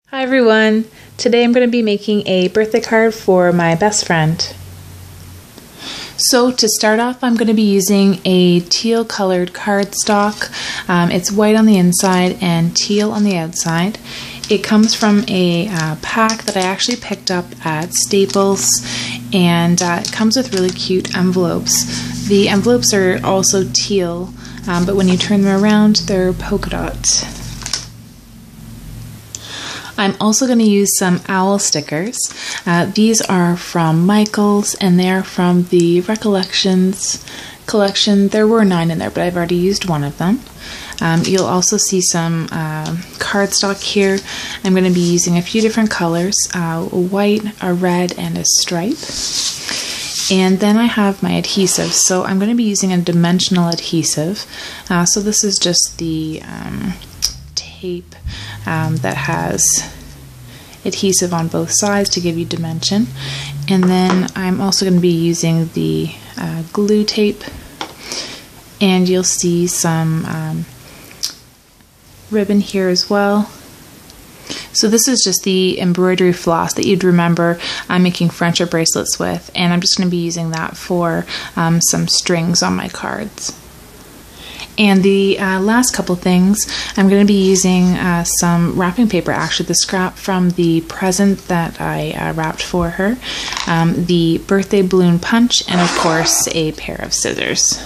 Hi everyone! Today I'm going to be making a birthday card for my best friend. So to start off, I'm going to be using a teal colored cardstock. It's white on the inside and teal on the outside. It comes from a pack that I actually picked up at Staples, and it comes with really cute envelopes. The envelopes are also teal, but when you turn them around, they're polka dot. I'm also going to use some owl stickers. These are from Michael's, and they're from the Recollections collection. There were 9 in there, but I've already used one of them. You'll also see some cardstock here. I'm going to be using a few different colors, a white, a red, and a stripe. And then I have my adhesive. So I'm going to be using a dimensional adhesive. So this is just the tape that has adhesive on both sides to give you dimension. And then I'm also going to be using the glue tape, and you'll see some ribbon here as well. So this is just the embroidery floss that you'd remember I'm making friendship bracelets with, and I'm just going to be using that for some strings on my cards. And the last couple things, I'm going to be using some wrapping paper, actually the scrap from the present that I wrapped for her, the birthday balloon punch, and of course a pair of scissors.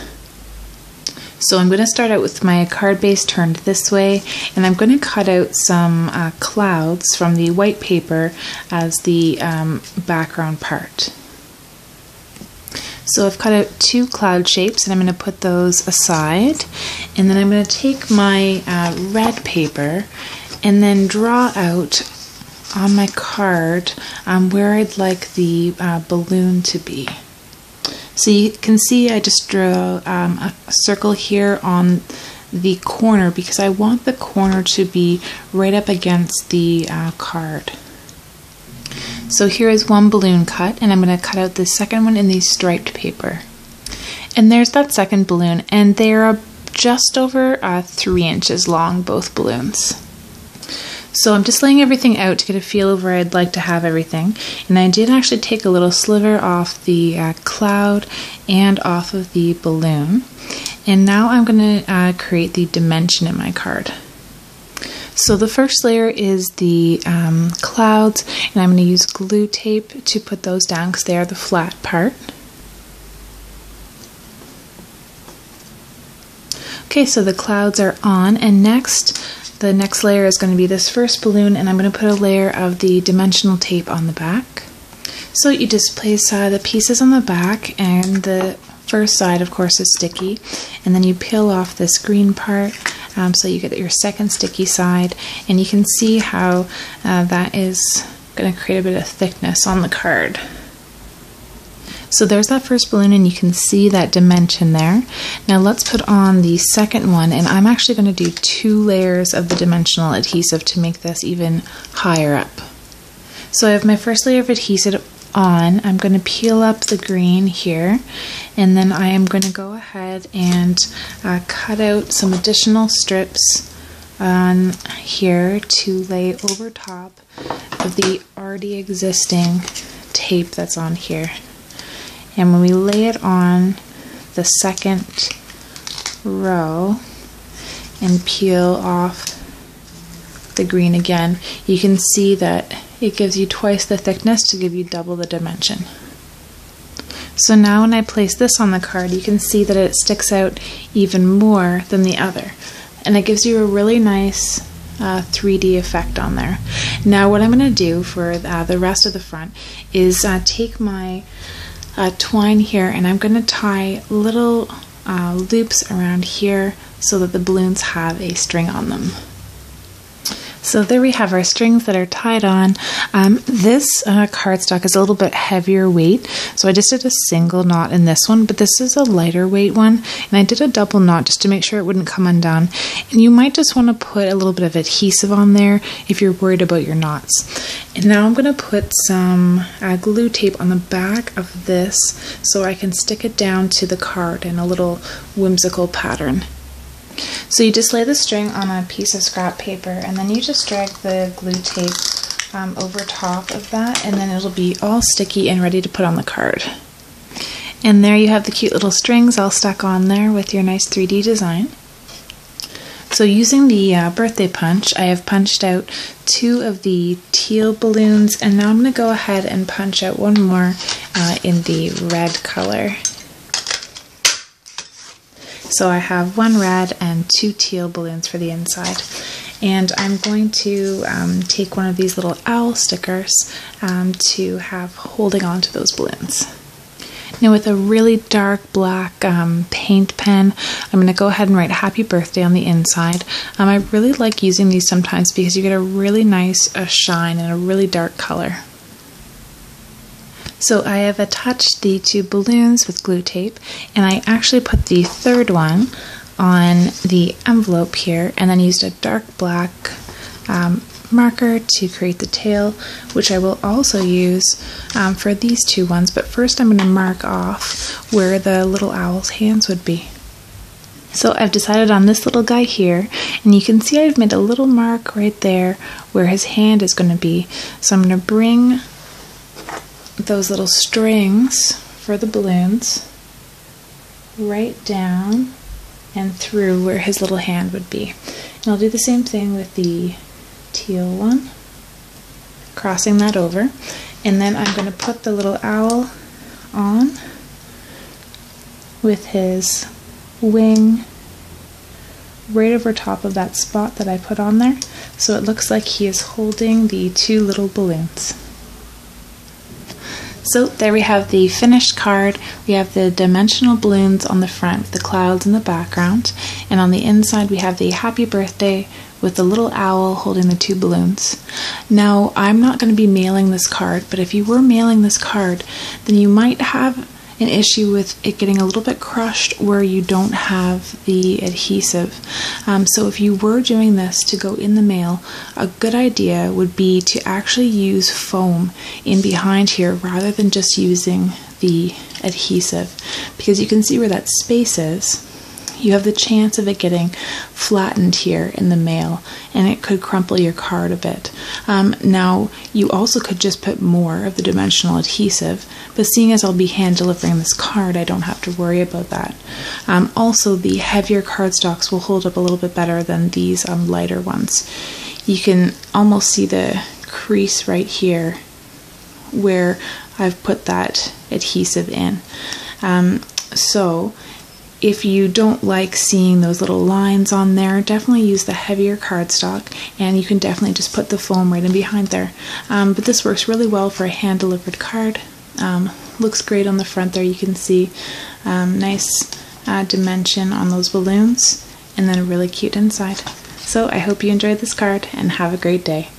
So I'm going to start out with my card base turned this way, and I'm going to cut out some clouds from the white paper as the background part. So I've cut out 2 cloud shapes, and I'm going to put those aside, and then I'm going to take my red paper and then draw out on my card where I'd like the balloon to be. So you can see I just drew a circle here on the corner because I want the corner to be right up against the card. So here is one balloon cut, and I'm going to cut out the second one in the striped paper. And there's that second balloon, and they're just over 3 inches long, both balloons. So I'm just laying everything out to get a feel of where I'd like to have everything. And I did actually take a little sliver off the cloud and off of the balloon. And now I'm going to create the dimension in my card. So the first layer is the clouds, and I'm going to use glue tape to put those down because they are the flat part. Okay, so the clouds are on, and the next layer is going to be this first balloon, and I'm going to put a layer of the dimensional tape on the back. So you just place the pieces on the back, and the first side of course is sticky, and then you peel off this green part. So you get your second sticky side, and you can see how that is going to create a bit of thickness on the card. So there's that first balloon, and you can see that dimension there. Now let's put on the second one, and I'm actually going to do 2 layers of the dimensional adhesive to make this even higher up. So I have my first layer of adhesive on. I'm going to peel up the green here, and then I am going to go ahead and cut out some additional strips on here to lay over top of the already existing tape that's on here. And when we lay it on the second row and peel off the green again, you can see that it gives you twice the thickness to give you double the dimension. So now when I place this on the card, you can see that it sticks out even more than the other, and it gives you a really nice 3D effect on there. Now what I'm going to do for the rest of the front is take my twine here, and I'm going to tie little loops around here so that the balloons have a string on them. So there we have our strings that are tied on. This cardstock is a little bit heavier weight, so I just did a single knot in this one, but this is a lighter weight one, and I did a double knot just to make sure it wouldn't come undone. And you might just want to put a little bit of adhesive on there if you're worried about your knots. And now I'm going to put some glue tape on the back of this so I can stick it down to the card in a little whimsical pattern. So you just lay the string on a piece of scrap paper, and then you just drag the glue tape over top of that, and then it'll be all sticky and ready to put on the card. And there you have the cute little strings all stuck on there with your nice 3D design. So using the birthday punch, I have punched out 2 of the teal balloons, and now I'm going to go ahead and punch out 1 more in the red color. So I have 1 red and 2 teal balloons for the inside. And I'm going to take one of these little owl stickers to have holding on to those balloons. Now with a really dark black paint pen, I'm going to go ahead and write Happy Birthday on the inside. I really like using these sometimes because you get a really nice shine and a really dark color. So I have attached the 2 balloons with glue tape, and I actually put the 3rd one on the envelope here, and then used a dark black marker to create the tail, which I will also use for these 2 ones, but first I'm going to mark off where the little owl's hands would be. So I've decided on this little guy here, and you can see I've made a little mark right there where his hand is going to be. So I'm going to bring those little strings for the balloons right down and through where his little hand would be. And I'll do the same thing with the teal one, crossing that over, and then I'm going to put the little owl on with his wing right over top of that spot that I put on there, so it looks like he is holding the 2 little balloons. So there we have the finished card. We have the dimensional balloons on the front, the clouds in the background, and on the inside we have the Happy Birthday with the little owl holding the 2 balloons. Now I'm not going to be mailing this card, but if you were mailing this card, then you might have an issue with it getting a little bit crushed where you don't have the adhesive. So if you were doing this to go in the mail, a good idea would be to actually use foam in behind here rather than just using the adhesive, because you can see where that space is. You have the chance of it getting flattened here in the mail, and it could crumple your card a bit. Now, you also could just put more of the dimensional adhesive, but seeing as I'll be hand delivering this card, I don't have to worry about that. Also, the heavier cardstocks will hold up a little bit better than these lighter ones. You can almost see the crease right here where I've put that adhesive in. So if you don't like seeing those little lines on there, definitely use the heavier cardstock, and you can definitely just put the foam right in behind there. But this works really well for a hand-delivered card. Looks great on the front there. You can see nice dimension on those balloons, and then a really cute inside. So I hope you enjoyed this card, and have a great day.